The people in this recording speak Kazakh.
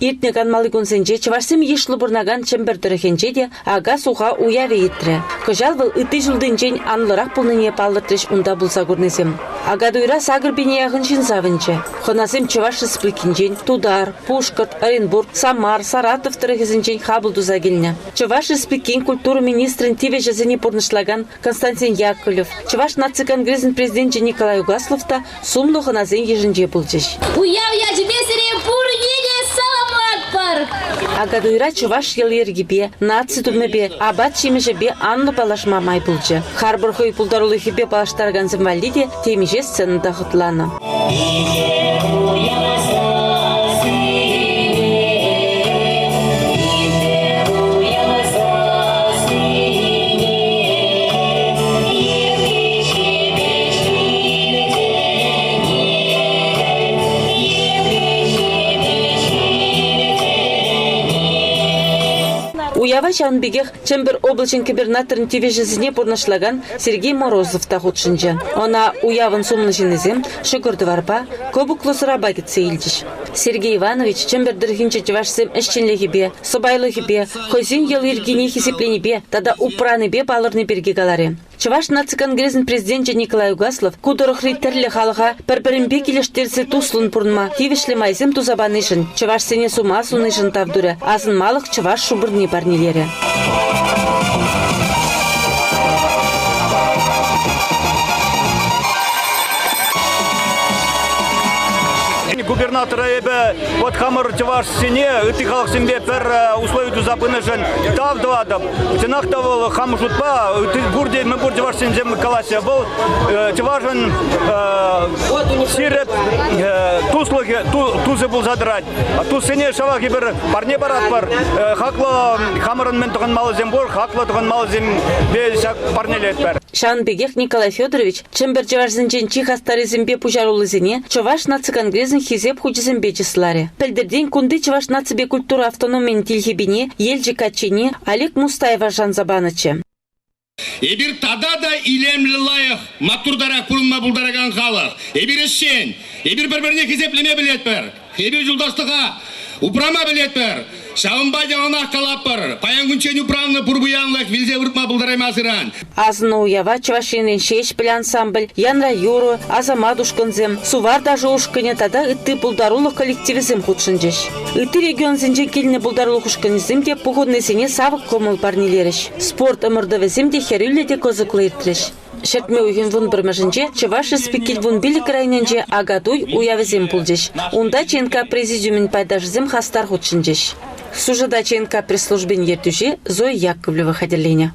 Иртне канмалы күнсенже чывашсем ешлы бурнаган чембер түрехенче де ага суға уяве еттірі. Кыжал был ыты жылдың жен анлырақ пулныне палыртыш унда булса көрнесем. Ага дуйра сагыр бене яғын жин завынче. Хонасем чываш республикин Тудар, Пушкарт, Оренбург, Самар, Саратов түрехезін жен хабылдуза келіне. Чываш республикин культура министрін тиве жазыне пурнышлаган Константин Яковлев, Чываш наци конгрессин президент Николай Угасловта сумлы хоназен ежінже бұлчыш. Агадуйра чуваш елергибе, наци тумебе, абат чимежебе анны палашма май булчы. Харбурхой пулдарулы хибе палаштарган земвалиде темеже сценада хутлана. Уява Жанбегех Чембер облачен губернаторын тивежезіне пурнашлаган Сергей Морозов та худшынжы. Она уявын сумны жинезем, шүгірді варпа, көбуклы сұраба кетсе илдіш. Сергей Иванович Чембер дырхинче чывашсем әшченлігібе, собайлығыбе, хозин ел ергене хесепленібе, тада упраныбе балырны берге галаре. Чываш наци конгрессин президент Николай Угаслов кудорых риттерлі халыға бір-бірінбе келештерсі туслын пұрнма, тивешлі майзем тузабанышын, чываш сене сума сунышын тавдуры, азын малық чываш шубырны барнелері. Губернатора ебе вот хамар чуваш сине ыты халык симбе пер условию запынышын тавдывадып тинак тавыл хам жутпа ты бурде мы бурде ваш синзем калася был чувашын сиреп туслыги тузы был задрать туз сине шавак бир парне барат бар хаклы хамырын мен туган малы зембор хаклы туган малы зем бешак парнелет бар. Шанбегех Николай Федорович Чембер чувашзенчен чихастары зембе пужарулы зене чуваш наци конгрессин хизеп худизембе числаре. Пельдерден кунды чуваш нацибе культура автономен тильхибине елжи качине Олег Мустаева Жанзабаныче. Эбир тада да илемлі лайық матурдара курынма булдараган халық. Эбир ешен, эбир бір-біріне хизеплеме білет бір. Эбир жылдаштыға упрама білет бір. Шавынбай жағына қалап бір. Паян күнчен упрамны бұрбуянлық вилзе ұрпма бұлдараймасыран. Азыны уява чувашинен шеш білі ансамбль, Янра Юру, Азамат ушкынзем, Сувар даже ушкыне тада үтті бұлдарулық коллективізім худшынжеш. Үтті регион зенже келіне бұлдарулық ушкынызім де пұғыднесіне савық комыл парнелеріш. Спорт ымырдывізім де херюлі де козықлы ертіріш. Шертме уйын вун бірмежінже, чываш респекил вун білік райненже агадуй уявізем пулдеш. Унда ЧНК президиумен пайдажызем хастар худшынжеш. Сужада ЧНК пресс-службен ертуші Зоя Яковлева хадерлене.